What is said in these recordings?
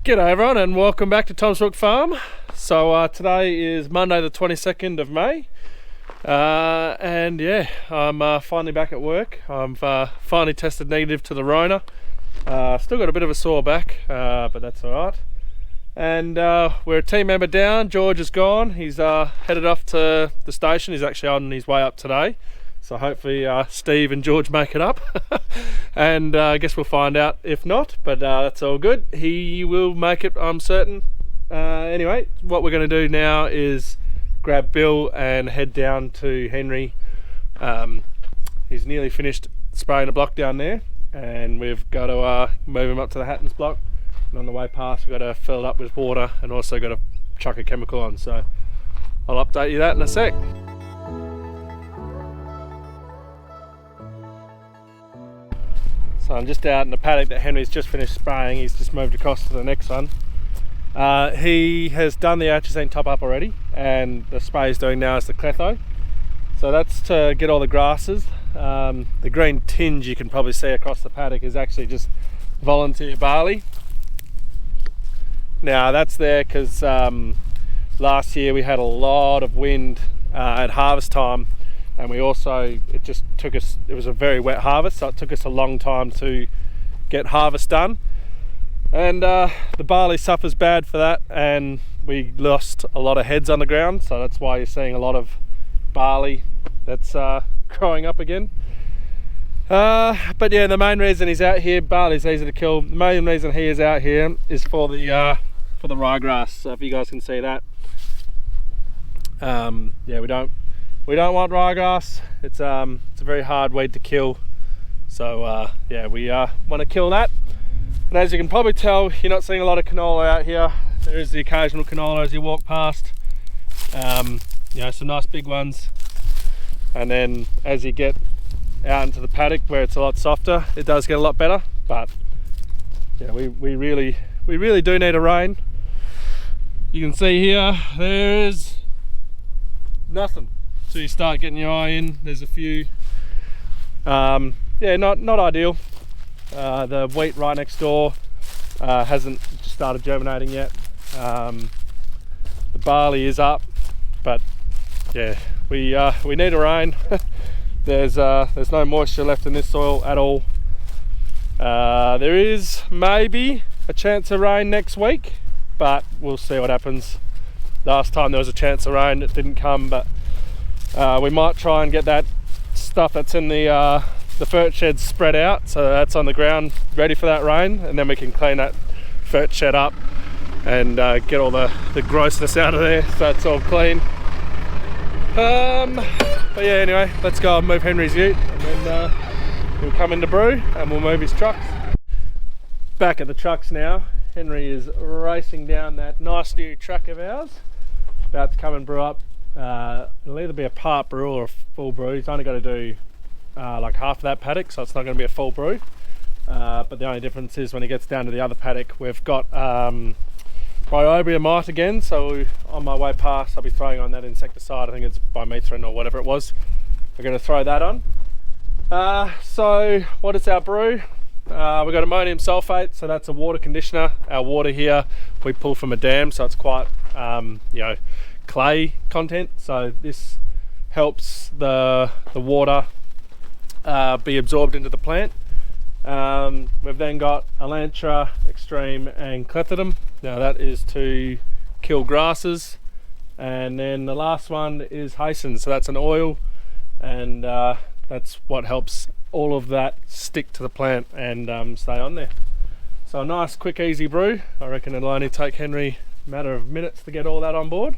G'day everyone and welcome back to Tom's Brook Farm. So today is Monday the 22nd of May and yeah, I'm finally back at work. I've finally tested negative to the Rona. Still got a bit of a sore back, but that's alright. And we're a team member down. George is gone. He's headed off to the station. He's actually on his way up today. So hopefully Steve and George make it up. And I guess we'll find out if not, but that's all good. He will make it, I'm certain. Anyway, what we're going to do now is grab Bill and head down to Henry. He's nearly finished spraying a block down there, and we've got to move him up to the Hattons block. And on the way past, we've got to fill it up with water and also got to chuck a chemical on. So I'll update you that in a sec. So I'm just out in the paddock that Henry's just finished spraying. He's just moved across to the next one. He has done the atrazine top up already, and the spray he's doing now is the cletho. So that's to get all the grasses. The green tinge you can probably see across the paddock is actually just volunteer barley. Now that's there because last year we had a lot of wind at harvest time. And we also, it was a very wet harvest, so it took us a long time to get harvest done. And the barley suffers bad for that, and we lost a lot of heads on the ground, so that's why you're seeing a lot of barley that's growing up again. But yeah, the main reason he's out here, barley's easy to kill. The main reason he is out here is for the ryegrass. So if you guys can see that, yeah, we don't want ryegrass. It's a very hard weed to kill. So yeah, we want to kill that. And as you can probably tell, you're not seeing a lot of canola out here. There is the occasional canola as you walk past. You know, some nice big ones. And then as you get out into the paddock where it's a lot softer, it does get a lot better. But yeah, we really do need a rain. You can see here, there is nothing. So you start getting your eye in, there's a few. Yeah, not ideal. The wheat right next door hasn't started germinating yet. The barley is up, but yeah, we need a rain. There's no moisture left in this soil at all. There is maybe a chance of rain next week, but we'll see what happens. Last time there was a chance of rain, it didn't come, but we might try and get that stuff that's in the fert shed spread out, so that's on the ground ready for that rain, and then we can clean that fert shed up and get all the grossness out of there so it's all clean. But yeah, anyway, let's go and move Henry's ute, and then he'll come into brew and we'll move his trucks. Back at the trucks now. Henry is racing down that nice new truck of ours, about to come and brew up. It'll either be a part brew or a full brew. He's only got to do like half of that paddock, so it's not going to be a full brew. But the only difference is when he gets down to the other paddock, we've got Rhyobia mite again. So on my way past, I'll be throwing on that insecticide. I think it's bimethrin or whatever it was. We're going to throw that on. So what is our brew? We've got ammonium sulfate, so that's a water conditioner. Our water here we pull from a dam, so it's quite you know, clay content, so this helps the water be absorbed into the plant. We've then got Elantra, Extreme and Clethodim. Now that is to kill grasses, and then the last one is Hasten, so that's an oil, and that's what helps all of that stick to the plant and stay on there. So a nice quick easy brew. I reckon it'll only take Henry a matter of minutes to get all that on board.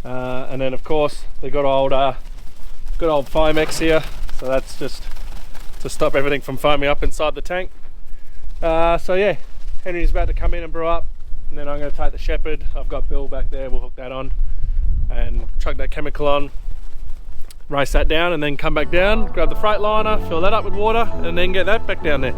And then of course the good old Foamex here, so that's just to stop everything from foaming up inside the tank. So yeah, Henry's about to come in and brew up, and then I'm going to take the Shepherd. I've got Bill back there, we'll hook that on and chuck that chemical on, race that down, and then come back down, grab the freight liner, fill that up with water, and then get that back down there.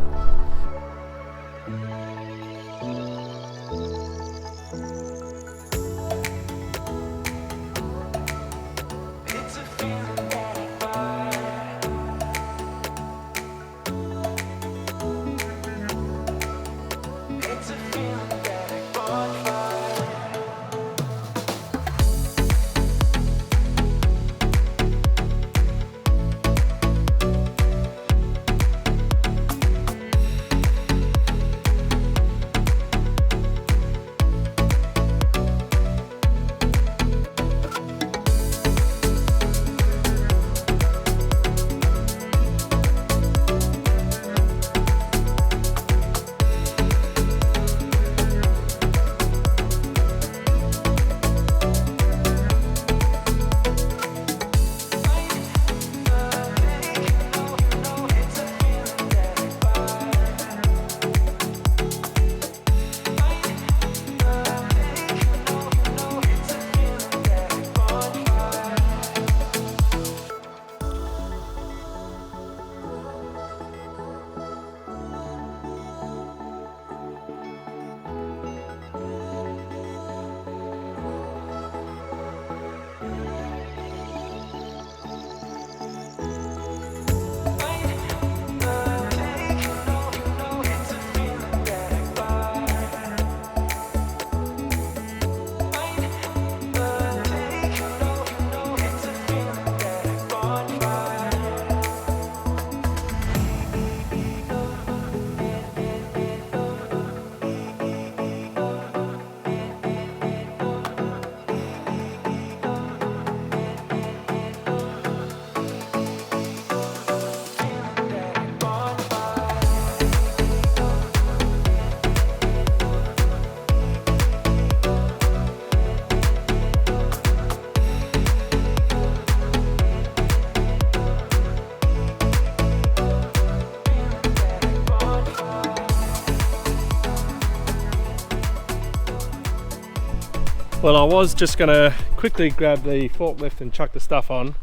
Well, I was just gonna quickly grab the forklift and chuck the stuff on,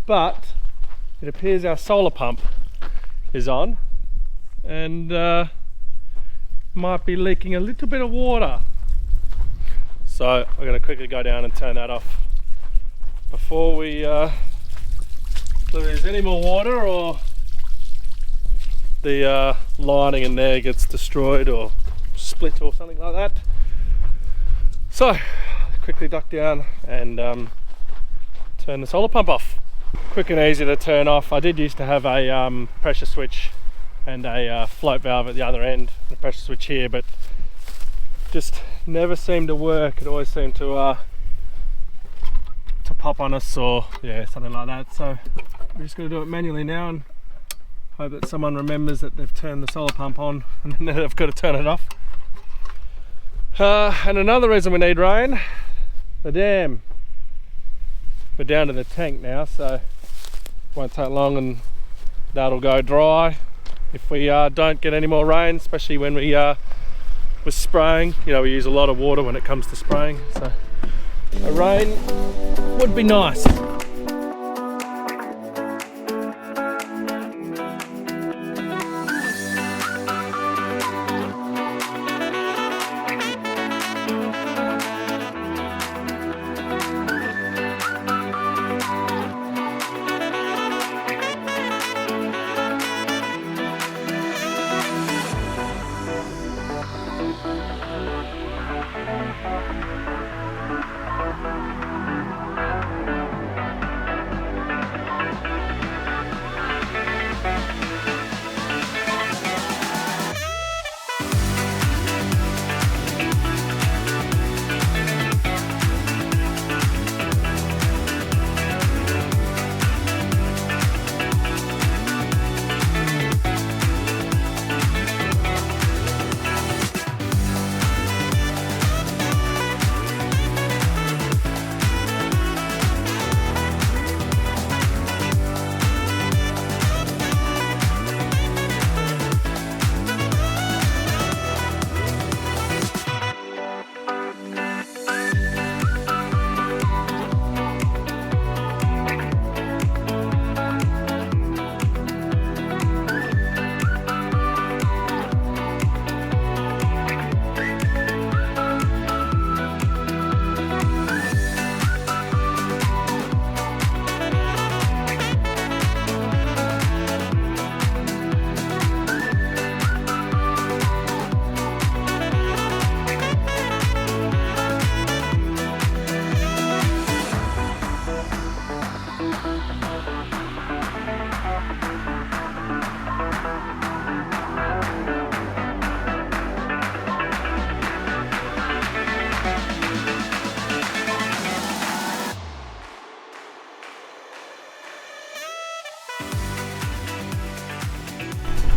but it appears our solar pump is on and might be leaking a little bit of water. So I'm gonna quickly go down and turn that off before we lose any more water or the lining in there gets destroyed or split or something like that. So quickly duck down and turn the solar pump off. Quick and easy to turn off. I did used to have a pressure switch and a float valve at the other end, the pressure switch here, but just never seemed to work. It always seemed to pop on us or yeah, something like that. So we're just going to do it manually now and hope that someone remembers that they've turned the solar pump on and then they've got to turn it off. And another reason we need rain, the dam. We're down to the tank now, so it won't take long and that'll go dry if we don't get any more rain, especially when we're spraying. You know, we use a lot of water when it comes to spraying, so a rain would be nice.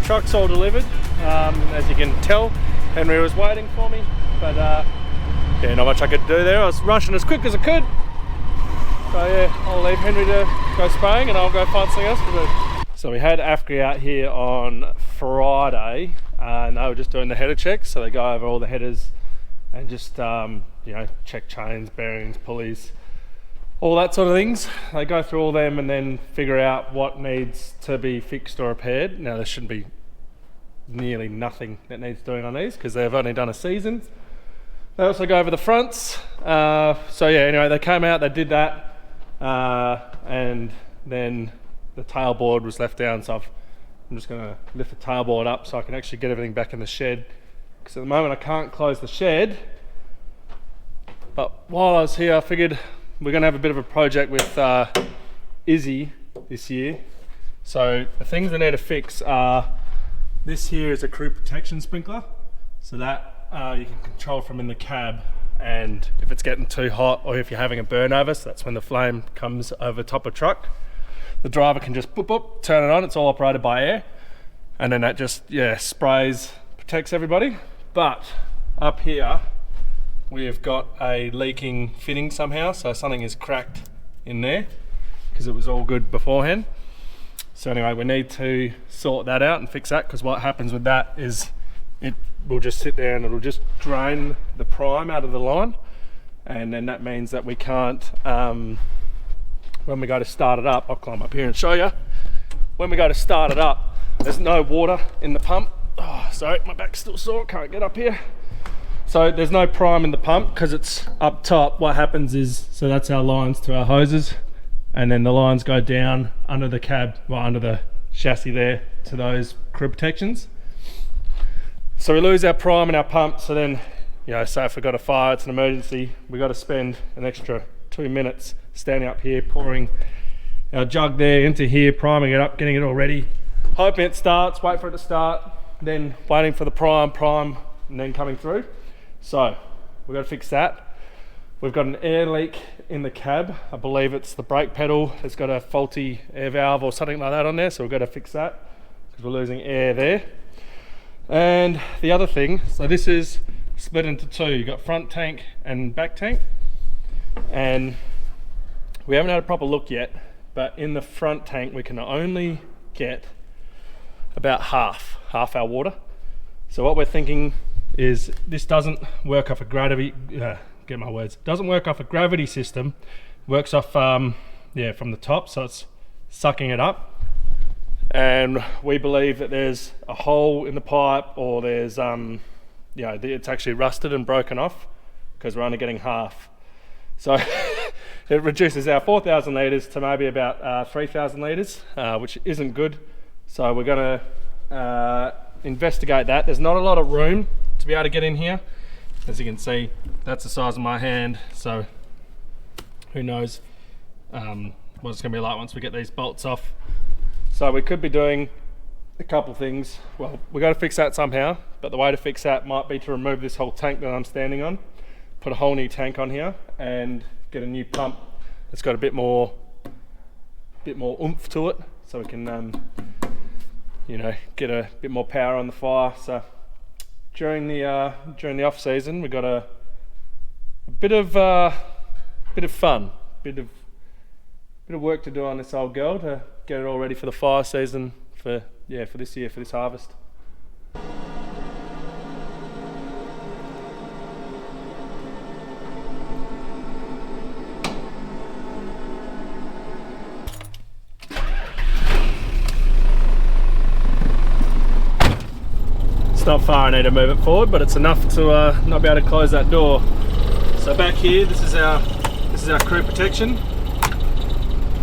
Truck's all delivered. As you can tell, Henry was waiting for me, but yeah, not much I could do there. I was rushing as quick as I could. So yeah, I'll leave Henry to go spraying and I'll go find something else to do. So we had AFCRI out here on Friday and they were just doing the header checks. So they go over all the headers and just you know, check chains, bearings, pulleys, all that sort of things. They go through all them and then figure out what needs to be fixed or repaired. Now there shouldn't be nearly nothing that needs doing on these because they've only done a season. They also go over the fronts. So yeah, anyway, they came out, they did that, and then the tailboard was left down. So I'm just going to lift the tailboard up so I can actually get everything back in the shed. Because at the moment I can't close the shed. But while I was here, I figured we're going to have a bit of a project with Izzy this year. So the things we need to fix are, this here is a crew protection sprinkler. So that you can control from in the cab, and if it's getting too hot or if you're having a burn over, so that's when the flame comes over top of truck, the driver can just boop, boop, turn it on. It's all operated by air, and then that just, yeah, sprays, protects everybody. But up here, we have got a leaking fitting somehow, so something is cracked in there because it was all good beforehand. So anyway, we need to sort that out and fix that, because what happens with that is it will just sit there and it'll just drain the prime out of the line, and then that means that we can't, when we go to start it up, I'll climb up here and show you. When we go to start it up, there's no water in the pump. Oh, sorry, my back's still sore, can't get up here. So there's no prime in the pump because it's up top. What happens is, so that's our lines to our hoses, and then the lines go down under the cab, well, under the chassis there to those crew protections. So we lose our prime in our pump, so then, you know, say if we've got a fire, it's an emergency, we've got to spend an extra 2 minutes standing up here, pouring our jug there into here, priming it up, getting it all ready, hoping it starts, wait for it to start, then waiting for the prime, and then coming through. So we've got to fix that. We've got an air leak in the cab. I believe it's the brake pedal has got a faulty air valve or something like that on there, so we've got to fix that because we're losing air there. And the other thing, so this is split into two. You've got front tank and back tank, and we haven't had a proper look yet, but in the front tank we can only get about half our water. So what we're thinking is this doesn't work off a gravity, doesn't work off a gravity system, works off from the top, so it's sucking it up. And we believe that there's a hole in the pipe, or there's it's actually rusted and broken off because we're only getting half. So it reduces our 4,000 litres to maybe about 3,000 litres, which isn't good. So we're going to investigate that. There's not a lot of room to be able to get in here. As you can see, that's the size of my hand, so who knows what it's going to be like once we get these bolts off. So we could be doing a couple things. Well, we got to fix that somehow, but the way to fix that might be to remove this whole tank that I'm standing on, put a whole new tank on here, and get a new pump that's got a bit more oomph to it, so we can get a bit more power on the fire. So during the off season, we've got a bit of fun, bit of work to do on this old girl to get it all ready for the fire season for this year, for this harvest. It's not far I need to move it forward, but it's enough to not be able to close that door. So back here, this is our crew protection,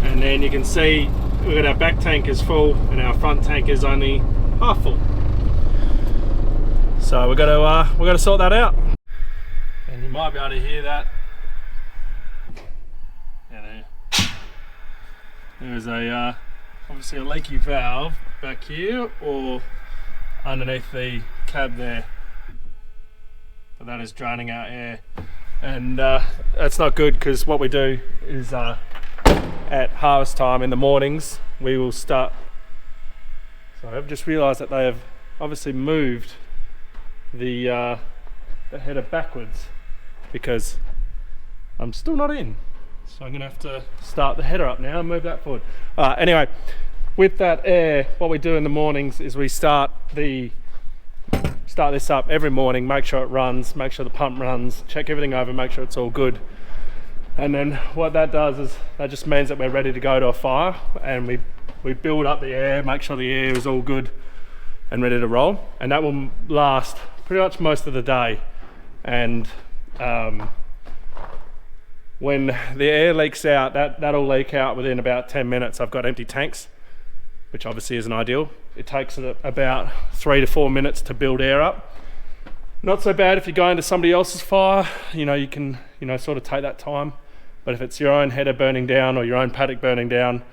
and then you can see we've got our back tank is full and our front tank is only half full. So we've got to sort that out. And you might be able to hear that. Yeah, there's obviously a leaky valve back here or underneath the cab there. But that is draining out air, and that's not good, because what we do is at harvest time in the mornings we will start. So I've just realised that they have obviously moved the header backwards because I'm still not in, so I'm gonna have to start the header up now and move that forward. Anyway, with that air, what we do in the mornings is we start this up every morning, make sure it runs, make sure the pump runs, check everything over, make sure it's all good. And then what that does is that just means that we're ready to go to a fire, and we build up the air, make sure the air is all good and ready to roll, and that will last pretty much most of the day. And when the air leaks out, that'll leak out within about 10 minutes. I've got empty tanks, which obviously isn't ideal. It takes about 3 to 4 minutes to build air up. Not so bad if you go into somebody else's fire, you can sort of take that time. But if it's your own header burning down or your own paddock burning down,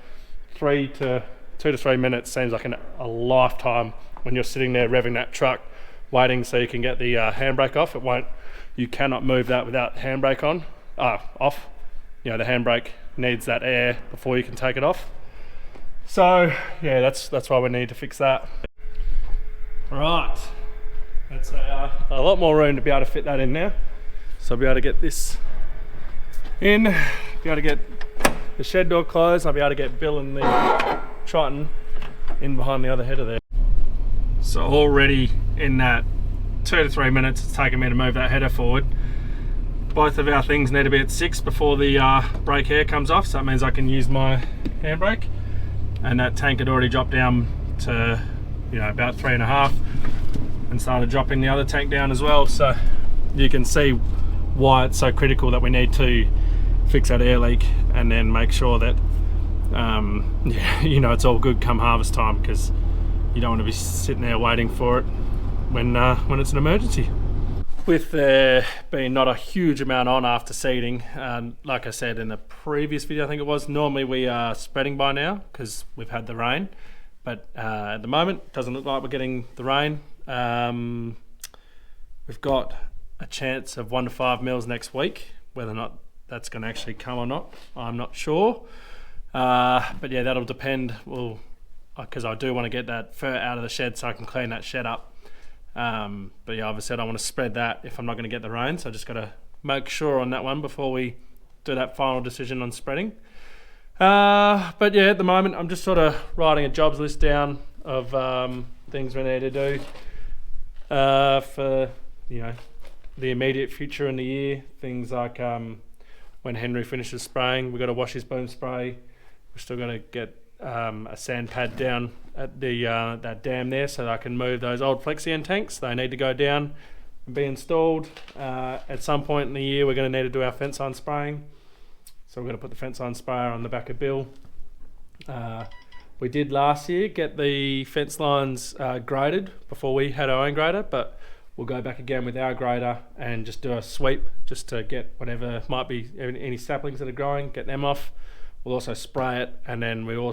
2 to 3 minutes seems like a lifetime when you're sitting there revving that truck, waiting so you can get the handbrake off. You cannot move that without handbrake off. The handbrake needs that air before you can take it off. So yeah, that's why we need to fix that. Right, that's a lot more room to be able to fit that in now. So I'll be able to get this in, be able to get the shed door closed. I'll be able to get Bill and the Triton in behind the other header there. So already in that 2 to 3 minutes it's taken me to move that header forward. both of our things need to be at 6 before the brake air comes off, so that means I can use my handbrake. And that tank had already dropped down to, you know, about 3.5, and started dropping the other tank down as well. So you can see why it's so critical that we need to fix that air leak and then make sure that yeah, you know, it's all good come harvest time, because you don't want to be sitting there waiting for it when it's an emergency. With there being not a huge amount on after seeding, like I said in the previous video, I think it was, normally we are spreading by now because we've had the rain, but at the moment it doesn't look like we're getting the rain. We've got a chance of 1 to 5 mils next week. Whether or not that's going to actually come or not, I'm not sure. But yeah, that'll depend. Well, because I do want to get that fur out of the shed so I can clean that shed up. But yeah, obviously I don't want to spread that if I'm not going to get the rain, so I just got to make sure on that one before we do that final decision on spreading. But yeah, at the moment I'm just sort of writing a jobs list down of things we need to do for, you know, the immediate future in the year. Things like when Henry finishes spraying, we've got to wash his boom spray. We're still going to get a sand pad down at the that dam there, so that I can move those old Flexion tanks. They need to go down and be installed. At some point in the year we're going to need to do our fence line spraying, so we're going to put the fence line sprayer on the back of Bill. We did last year get the fence lines graded before we had our own grader, but we'll go back again with our grader and just do a sweep just to get whatever might be, any saplings that are growing, get them off. We'll also spray it, and then we'll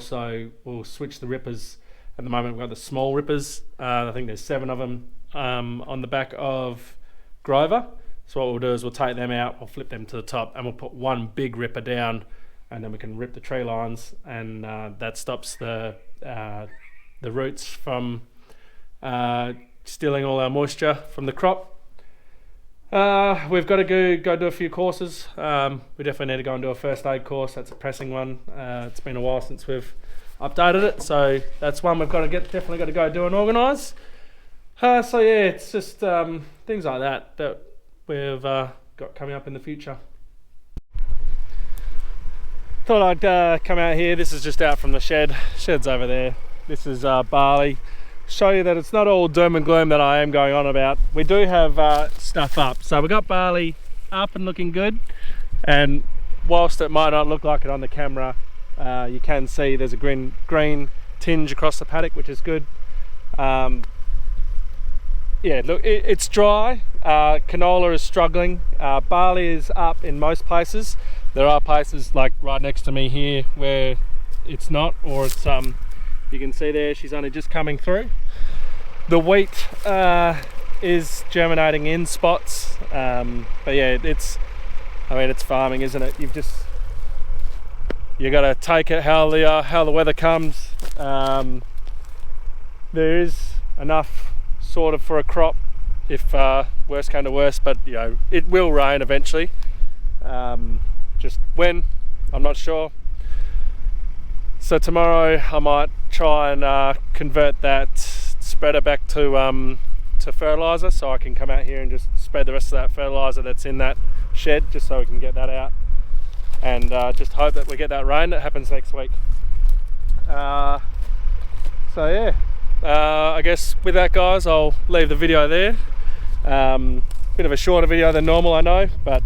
switch the rippers. At the moment we've got the small rippers, I think there's 7 of them on the back of Grover. So what we'll do is we'll take them out, we'll flip them to the top, and we'll put one big ripper down, and then we can rip the tree lines, and that stops the roots from stealing all our moisture from the crop. We've got to go do a few courses. We definitely need to go and do a first aid course. That's a pressing one. It's been a while since we've updated it, so that's one we've got to definitely got to go do and organise. So yeah, it's just things like that we've got coming up in the future. Thought I'd come out here. This is just out from the shed. Shed's over there. This is barley. Show you that it's not all doom and gloom that I am going on about. We do have stuff up. So we've got barley up and looking good, and whilst it might not look like it on the camera, you can see there's a green tinge across the paddock, which is good. Yeah, look, it's dry. Canola is struggling. Barley is up in most places. There are places like right next to me here where it's not, or it's you can see there she's only just coming through. The wheat is germinating in spots, but yeah, it's farming, isn't it? You got to take it how the weather comes. There is enough sort of for a crop if worst came to worst, but you know, it will rain eventually. Just when, I'm not sure. So tomorrow I might try and convert that spreader back to fertilizer, so I can come out here and just spread the rest of that fertilizer that's in that shed, just so we can get that out, and just hope that we get that rain that happens next week. So yeah, I guess with that, guys, I'll leave the video there. Bit of a shorter video than normal, I know, but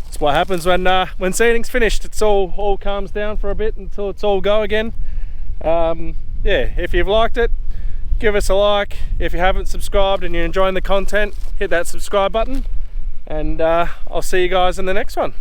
it's what happens when seeding's finished. It's all calms down for a bit until it's all go again. Yeah, if you've liked it, give us a like. If you haven't subscribed and you're enjoying the content, hit that subscribe button, and I'll see you guys in the next one.